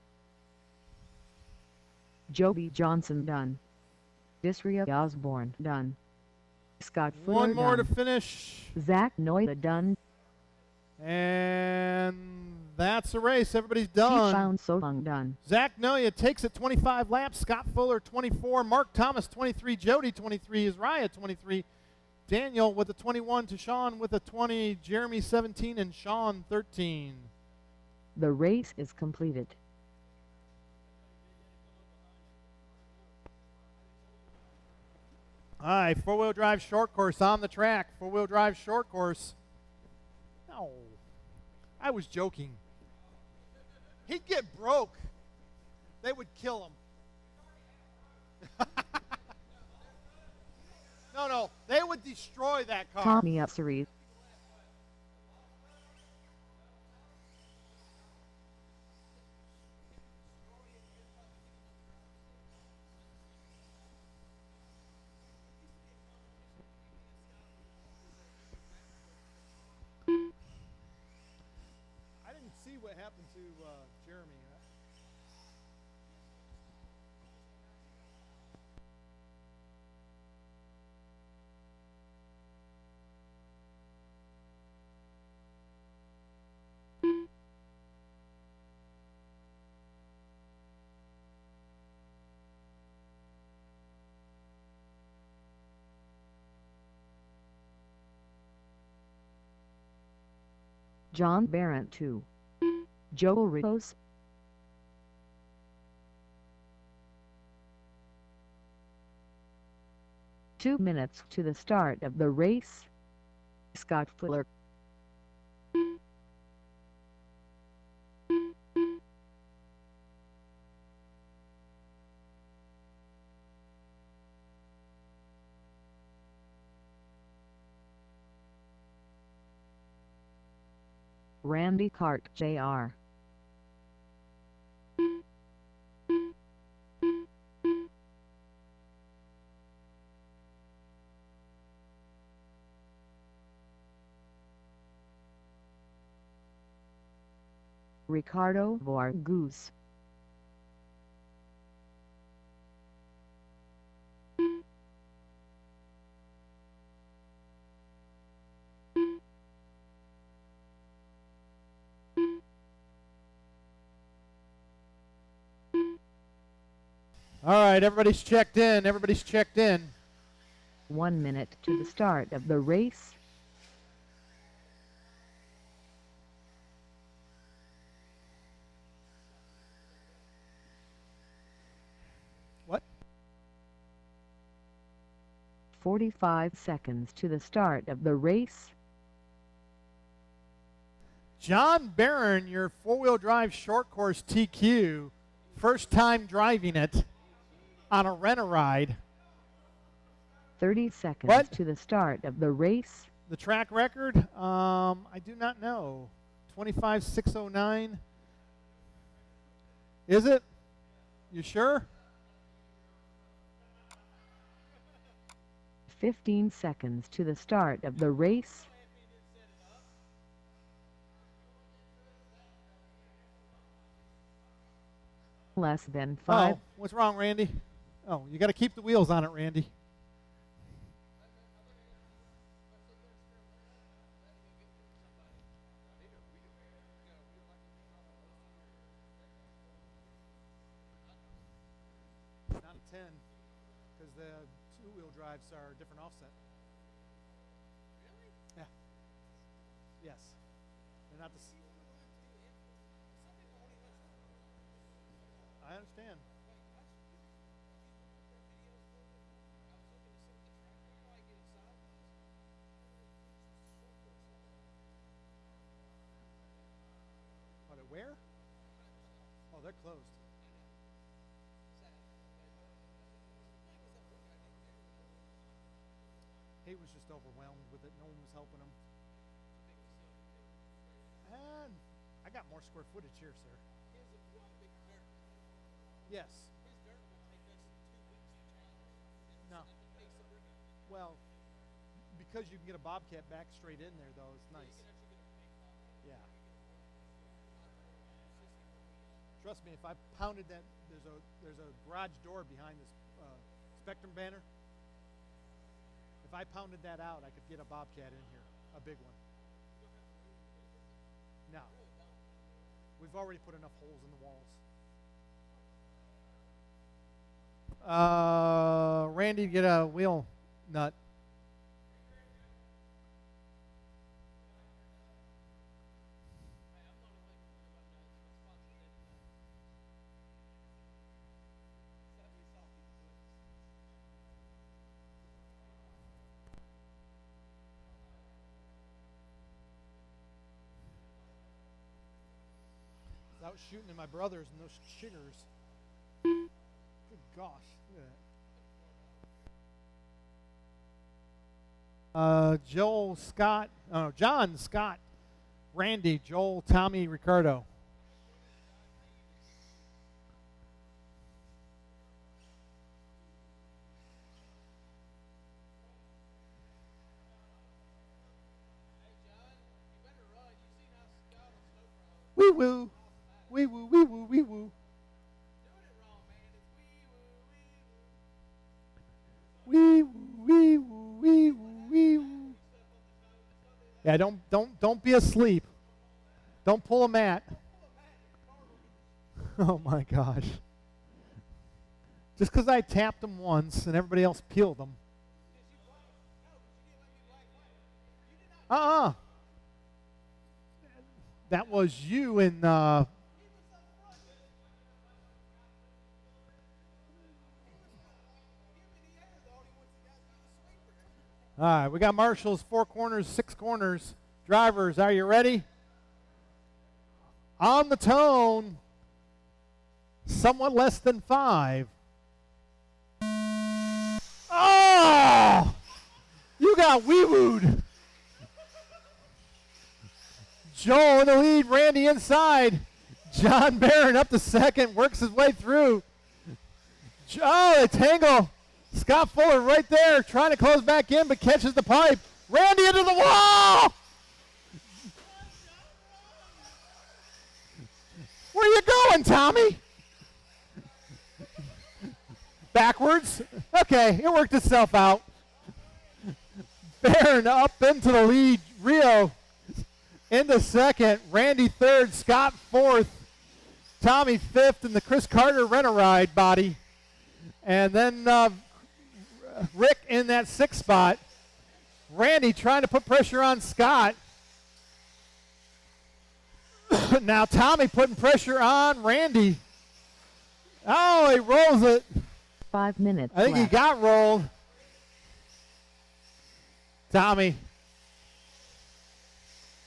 Joby Johnson done. Israel Osborne done. Scott Fuller One more done. to finish. Zach Noya done. And that's the race. Everybody's done. Found So Long done. Zach Noya takes it 25 laps. Scott Fuller 24. Mark Thomas 23. Jody 23. Israel 23. Daniel with a 21. Tashawn with a 20. Jeremy 17. And Sean 13. The race is completed. All right, four-wheel drive short course on the track. Four-wheel drive short course. No, I was joking. He'd get broke. They would kill him. No, they would destroy that car. Tommy Upsery. I didn't see what happened to Jeremy. John Barrett 2. Joe Rios. 2 minutes to the start of the race. Scott Fuller. Randy Cart Jr. Ricardo Vargas. All right, everybody's checked in. Everybody's checked in. 1 minute to the start of the race. What? 45 seconds to the start of the race. John Barron, your four-wheel drive short course TQ, first time driving it on a rent-a-ride. 30 seconds What? to the start of the race. The track record, I do not know. 25,609. Is it? You sure? 15 seconds to the start of the race. Less than 5. Oh, what's wrong, Randy? Oh, you got to keep the wheels on it, Randy. It's not a 10 because the two-wheel drives are a different offset. Really? Yeah. Yes. They're not the. I understand. What, at where? Oh, they're closed. He was just overwhelmed with it. No one was helping him. And I got more square footage here, sir. Yes. No. Well, because you can get a Bobcat back straight in there, though, it's nice. Yeah. Trust me, if I pounded that, there's a garage door behind this Spectrum banner. If I pounded that out, I could get a Bobcat in here, a big one. No. We've already put enough holes in the walls. Randy, get a wheel nut. Out shooting at my brothers and those chiggers. Good gosh, look at that. Joel, Scott, John, Scott, Randy, Joel, Tommy, Ricardo. Wee woo. Wee woo, wee woo, wee woo. Wee woo, wee woo, wee woo, wee woo. Yeah, don't be asleep. Don't pull a mat. Oh my gosh. Just because I tapped them once and everybody else peeled them. That was you in All right, we got marshals, 4 corners, 6 corners. Drivers, are you ready? On the tone, somewhat less than 5. Oh! You got wee-wooed. Joel in the lead, Randy inside. John Barron up to second, works his way through. Oh, they tangle. Scott Fuller right there trying to close back in but catches the pipe. Randy into the wall! Where you going, Tommy? Backwards? Okay, it worked itself out. Barron up into the lead. Rio into second. Randy third. Scott fourth. Tommy fifth in the Chris Carter Rent-A-Ride body. And then Rick in that 6th spot. Randy trying to put pressure on Scott. Now Tommy putting pressure on Randy. Oh, he rolls it. 5 minutes I think left. he got rolled. Tommy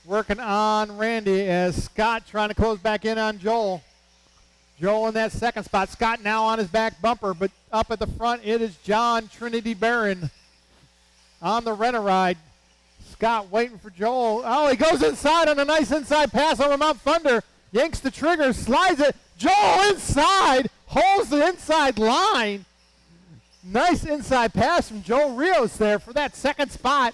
working on Randy as Scott trying to close back in on Joel. Joel in that 2nd spot. Scott now on his back bumper, but up at the front it is John Trinity Barron on the Rent-A-Ride. Scott waiting for Joel. Oh, he goes inside on a nice inside pass over Mount Thunder. Yanks the trigger, slides it. Joel inside, holds the inside line. Nice inside pass from Joel Rios there for that 2nd spot.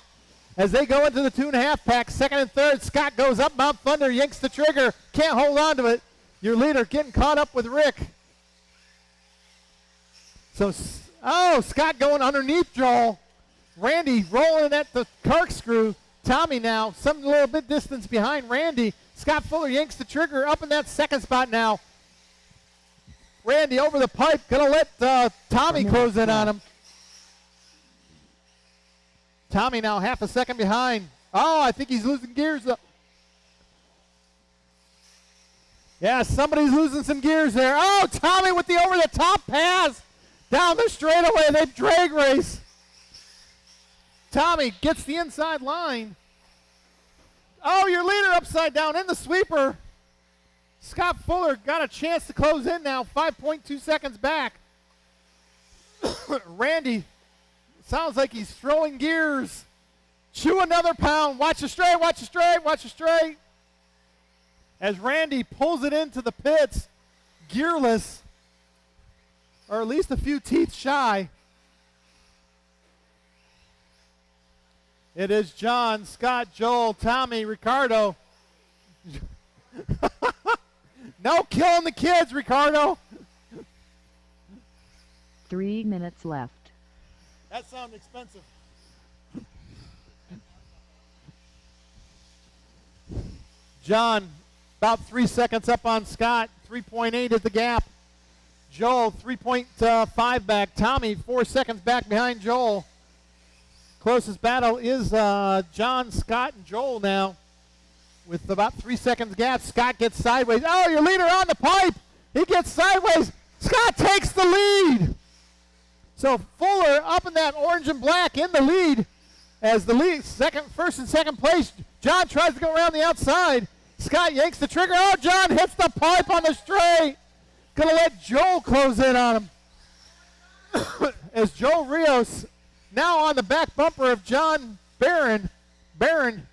As they go into the 2.5 pack, 2nd and 3rd, Scott goes up Mount Thunder, yanks the trigger, can't hold on to it. Your leader getting caught up with Rick. So, Scott going underneath Joel. Randy rolling at the corkscrew. Tommy now, some little bit distance behind Randy. Scott Fuller yanks the trigger up in that 2nd spot now. Randy over the pipe, gonna let Tommy close in on him. Tommy now half a second behind. Oh, I think he's losing gears. Yeah, somebody's losing some gears there. Oh, Tommy with the over-the-top pass down the straightaway. They drag race. Tommy gets the inside line. Oh, your leader upside down in the sweeper. Scott Fuller got a chance to close in now, 5.2 seconds back. Randy sounds like he's throwing gears. Chew another pound. Watch it straight, watch it straight, watch it straight. As Randy pulls it into the pits, gearless, or at least a few teeth shy. It is John, Scott, Joel, Tommy, Ricardo. No killing the kids, Ricardo. 3 minutes left. That sounds expensive. John, about 3 seconds up on Scott. 3.8 is the gap. Joel, 3.5 back. Tommy, 4 seconds back behind Joel. Closest battle is John, Scott, and Joel now. With about 3 seconds gap, Scott gets sideways. Oh, your leader on the pipe. He gets sideways. Scott takes the lead. So Fuller up in that orange and black in the lead as the lead, first and second place. John tries to go around the outside. Scott yanks the trigger. Oh, John hits the pipe on the straight. Gonna let Joel close in on him. As Joel Rios now on the back bumper of John Barron. Barron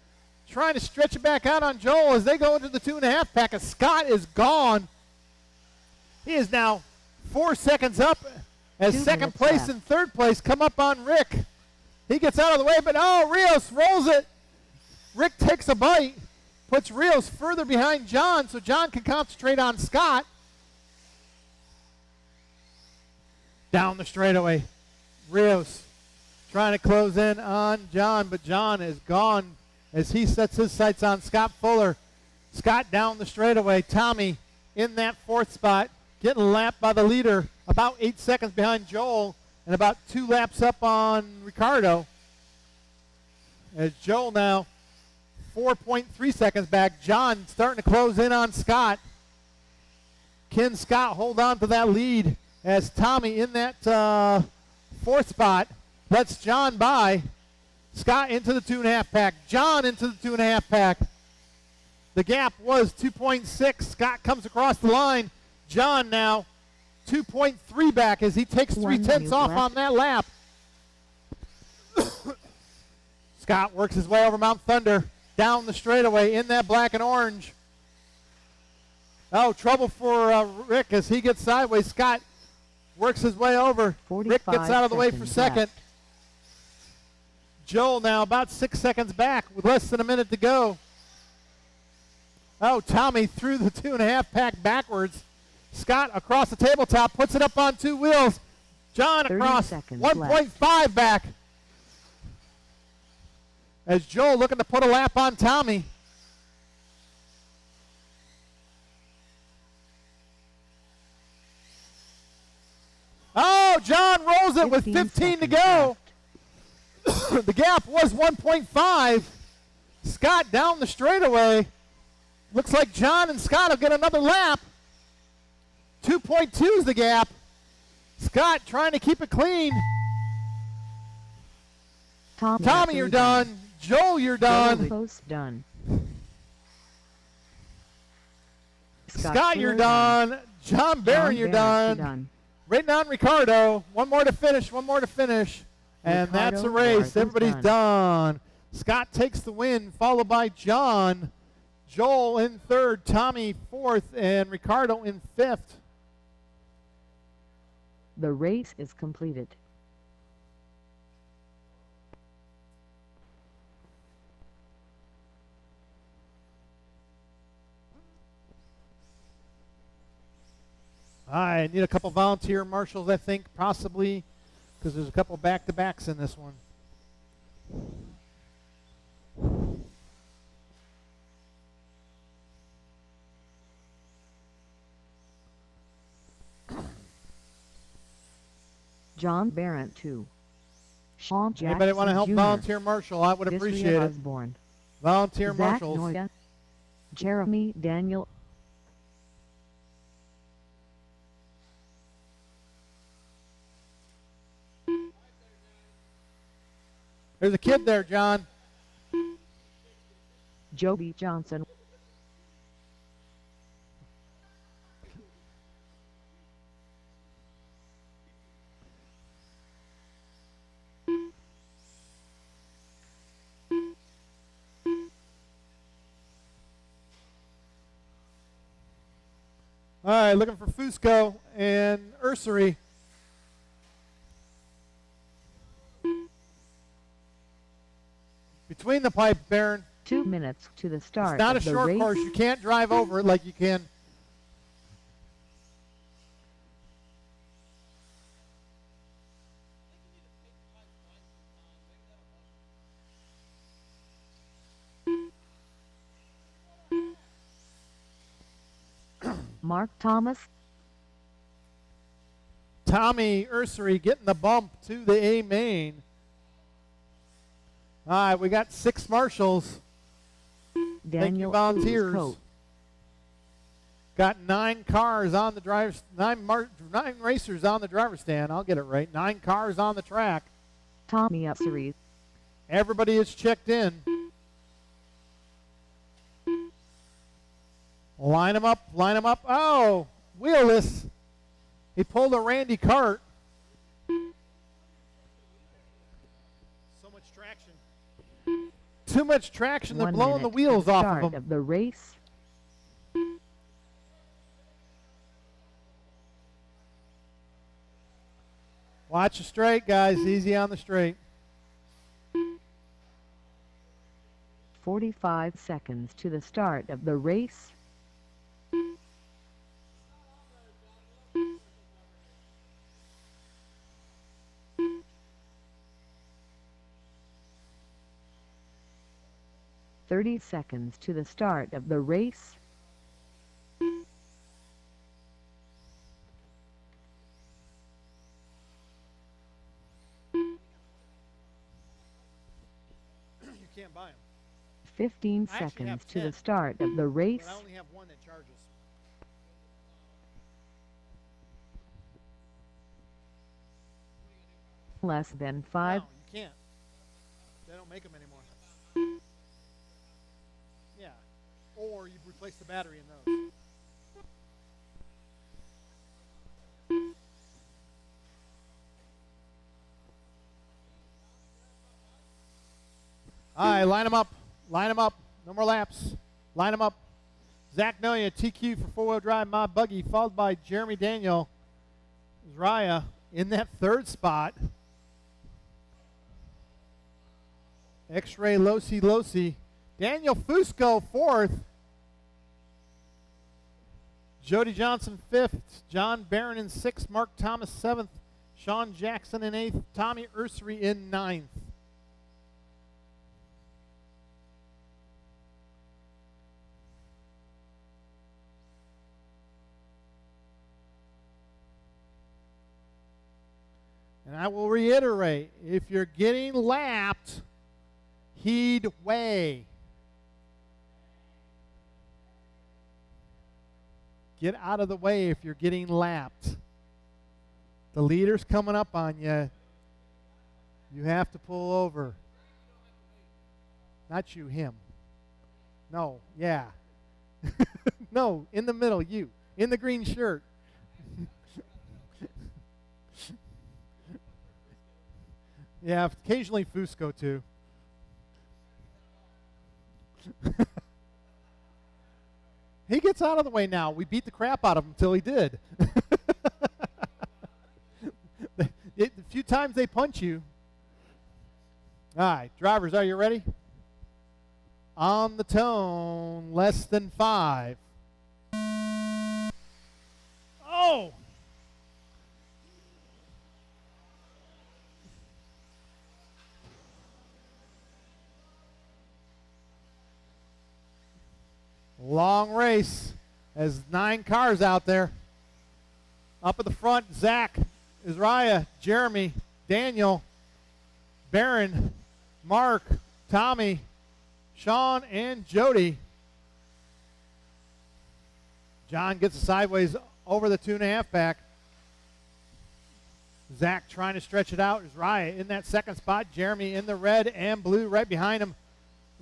trying to stretch it back out on Joel as they go into the 2.5 pack. And Scott is gone. He is now 4 seconds up as 2nd place and 3rd place come up on Rick. He gets out of the way, but oh, Rios rolls it. Rick takes a bite, puts Rios further behind John so John can concentrate on Scott. Down the straightaway. Rios trying to close in on John, but John is gone as he sets his sights on Scott Fuller. Scott down the straightaway. Tommy in that 4th spot, getting lapped by the leader, about 8 seconds behind Joel, and about 2 laps up on Ricardo. As Joel now 4.3 seconds back. John starting to close in on Scott. Can Scott hold on to that lead as Tommy in that 4th spot lets John by. Scott into the 2.5 pack. John into the 2.5 pack. The gap was 2.6. Scott comes across the line. John now 2.3 back as he takes 0.3 off on that lap. Scott works his way over Mount Thunder, down the straightaway in that black and orange. Oh, trouble for Rick as he gets sideways. Scott works his way over. Rick gets out of the way for second. Left. Joel now about 6 seconds back with less than a minute to go. Oh, Tommy threw the 2.5 pack backwards. Scott across the tabletop, puts it up on 2 wheels. John across 1.5 back. As Joel looking to put a lap on Tommy. Oh, John rolls it with 15 to go. The gap was 1.5. Scott down the straightaway. Looks like John and Scott will get another lap. 2.2 is the gap. Scott trying to keep it clean. Tommy, you're done. Joel, you're done. Post done. Scott, you're done. John Barron, you're done. Right now, Ricardo. One more to finish. And that's a race. Everybody's done. Scott takes the win, followed by John. Joel in third, Tommy fourth, and Ricardo in fifth. The race is completed. I need a couple volunteer marshals, I think, possibly, because there's a couple back-to-backs in this one. John Barrett 2. Sean Jackson Anybody want to help Jr. volunteer marshal? I would appreciate it. Osborne. Volunteer Zach marshals. Noya, Jeremy Daniel. There's a kid there, John. Joby Johnson. All right, looking for Fusco and Ursery. Between the pipe, Baron. 2 minutes to the start. It's not a of the short race. course. You can't drive over it like you can. Mark Thomas. Tommy Ursery getting the bump to the A main. All right, we got 6 marshals. Daniel Thank you, volunteers. Coat. Got 9 cars on the driver's 9 racers on the driver's stand. I'll get it right. 9 cars on the track. Tommy Upseries. Everybody is checked in. Line them up, line them up. Oh, wheelless. He pulled a Randy Cart. So much traction. Too much traction. They're 1 blowing the minute wheels to the off start of them. of the race. Watch the straight, guys. Easy on the straight. 45 seconds to the start of the race. "30 seconds to the start of the race. You can't buy them. 15 I actually seconds have to 10, the start of the race. But I only have one that charges. Less than 5. No, you can't. They don't make them anymore. Yeah. Or you replace the battery in those. All right, line them up. Line them up. No more laps. Line them up. Zach Noya, TQ for four-wheel drive mod buggy, followed by Jeremy Daniel. Raya in that third spot. X-Ray Losi. Daniel Fusco fourth. Jody Johnson fifth. John Barron in sixth. Mark Thomas seventh. Sean Jackson in eighth. Tommy Ursery in ninth. And I will reiterate, if you're getting lapped, heed way. Get out of the way if you're getting lapped. The leader's coming up on you. You have to pull over. Not you, him. No, yeah. No, in the middle, you. In the green shirt. Yeah, occasionally Fusco too. He gets out of the way now. We beat the crap out of him until he did. The few times they punch you. All right, drivers, are you ready? On the tone, less than 5. Oh! Long race. There's 9 cars out there. Up at the front, Zach, Isaiah, Jeremy, Daniel, Barron, Mark, Tommy, Sean, and Jody. John gets a sideways over the 2.5 back. Zach trying to stretch it out. Isaiah in that second spot. Jeremy in the red and blue right behind him.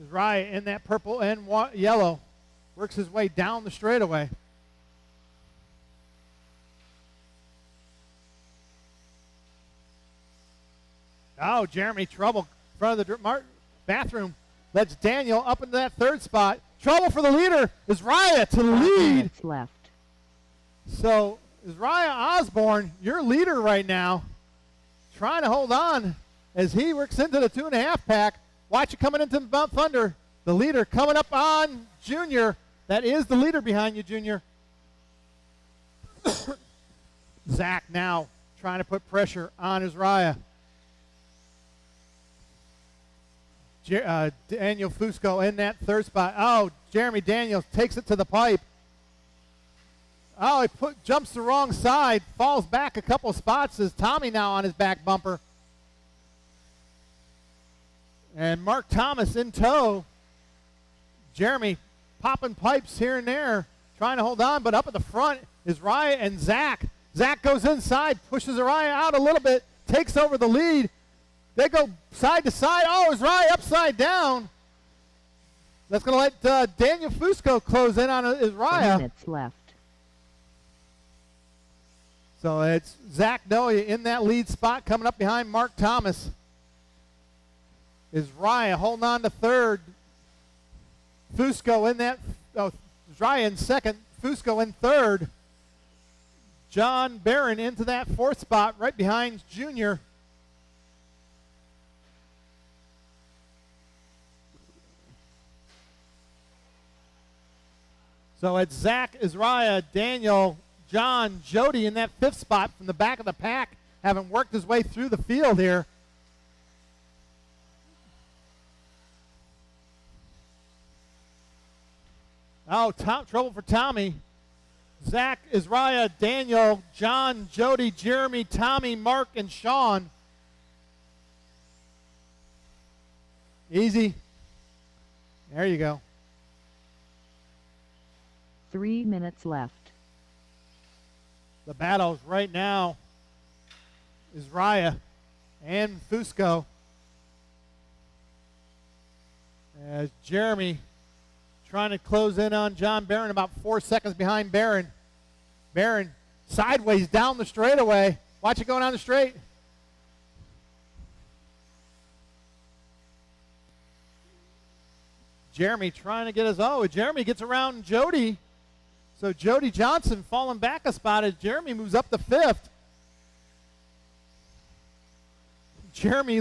Isaiah in that purple and yellow. Works his way down the straightaway. Oh, Jeremy, trouble in front of the bathroom. Lets Daniel up into that third spot. Trouble for the leader. Is Raya to lead. Left. So, is Raya Osborne, your leader right now, trying to hold on as he works into the 2.5 pack. Watch it coming into Mount Thunder. The leader coming up on Junior. That is the leader behind you, Junior. Zach now trying to put pressure on Isaiah. Daniel Fusco in that third spot. Oh, Jeremy Daniels takes it to the pipe. Oh, he jumps the wrong side, falls back a couple spots. Is Tommy now on his back bumper. And Mark Thomas in tow. Jeremy popping pipes here and there, trying to hold on, but up at the front is Raya and Zach. Zach goes inside, pushes Raya out a little bit, takes over the lead. They go side to side. Oh, is Raya upside down? That's going to let Daniel Fusco close in on Raya. Minutes left. So it's Zach Noya in that lead spot, coming up behind Mark Thomas. Is Raya holding on to third. Fusco in that, Raya in second, Fusco in third. John Barron into that fourth spot, right behind Junior. So it's Zach, Isaiah, Daniel, John, Jody in that fifth spot from the back of the pack, having worked his way through the field here. Oh, trouble for Tommy. Zach, Isaiah, Daniel, John, Jody, Jeremy, Tommy, Mark, and Sean. Easy. There you go. 3 minutes left. The battles right now is Raya and Fusco. As Jeremy trying to close in on John Barron, about 4 seconds behind Barron. Barron sideways down the straightaway. Watch it going down the straight. Jeremy trying to get his, Jeremy gets around Jody. So Jody Johnson falling back a spot as Jeremy moves up to 5th. Jeremy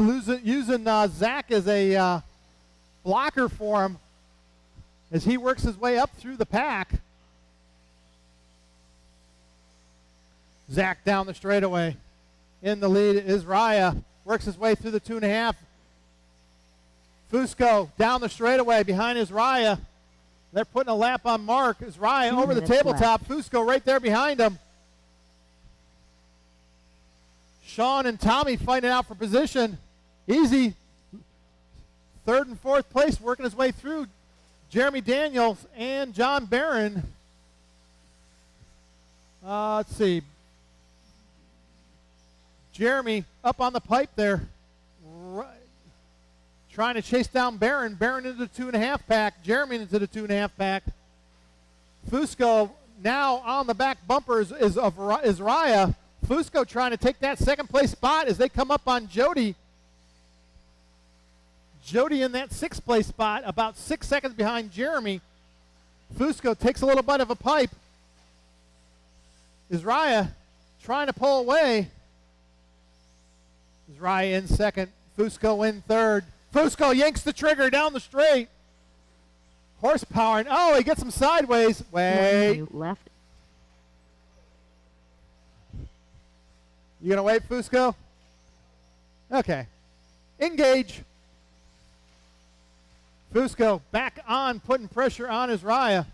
using Zach as a blocker for him as he works his way up through the pack. Zach down the straightaway. In the lead is Raya. Works his way through the 2.5. Fusco down the straightaway behind Raya. They're putting a lap on Mark. Raya over the tabletop. Fusco right there behind him. Sean and Tommy fighting out for position. Easy. 3rd and 4th place working his way through. Jeremy Daniels and John Barron. Let's see. Jeremy up on the pipe there. Trying to chase down Barron. Barron into the 2.5 pack. Jeremy into the 2.5 pack. Fusco now on the back bumper is Raya. Fusco trying to take that 2nd place spot as they come up on Jody. Jody in that 6th place spot, about 6 seconds behind Jeremy. Fusco takes a little bit of a pipe. Raya trying to pull away. Raya in 2nd. Fusco in 3rd. Fusco yanks the trigger down the straight. Horsepower. Oh, he gets him sideways. Wait. Left. You going to wait, Fusco? Okay. Engage. Fusco back on, putting pressure on Raya.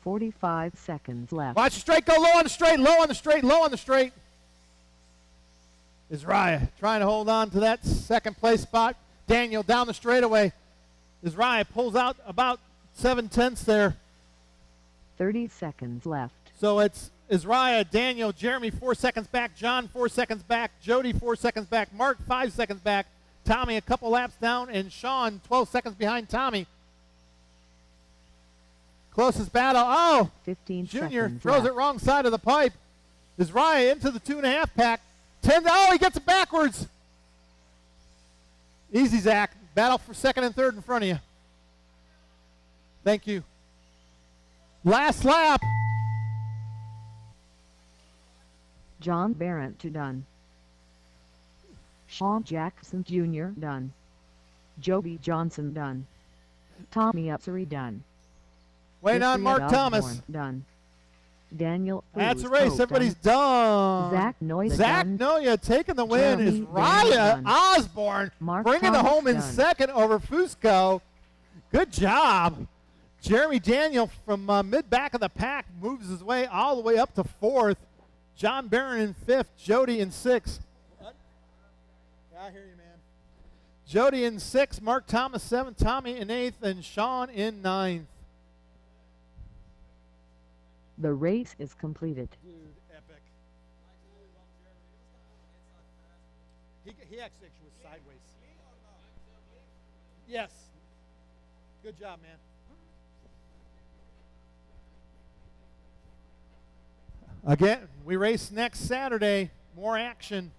45 seconds left. Watch the straight, go low on the straight, low on the straight, low on the straight. Raya trying to hold on to that 2nd place spot. Daniel down the straightaway. Raya pulls out about 7/10 there. 30 seconds left. So it's Raya, Daniel, Jeremy 4 seconds back, John 4 seconds back, Jody 4 seconds back, Mark 5 seconds back, Tommy a couple laps down, and Sean 12 seconds behind Tommy. Closest battle. 15 Junior seconds throws left. it wrong side of the pipe. Raya into the 2.5 pack. 10. He gets it backwards. Easy, Zach. Battle for 2nd and 3rd in front of you. Thank you. Last lap. John Barron done. Sean Jackson Jr. done. Jody Johnson done. Tommy Upsery done. Waiting on Mark Osborne Thomas. done. Daniel That's a Fusco race. Everybody's done. Zach Noya Zach done. Noya taking the win. Jeremy Is Raya done. Osborne Mark bringing it Thomas home in done. 2nd over Fusco. Good job. Jeremy Daniel from mid-back of the pack moves his way all the way up to 4th. John Barron in 5th. Jody in 6th. Yeah, I hear you, man. Jody in 6th. Mark Thomas 7th. Tommy in 8th. And Sean in 9th. The race is completed. Dude, epic. He actually was sideways. Yes. Good job, man. Again, we race next Saturday. More action.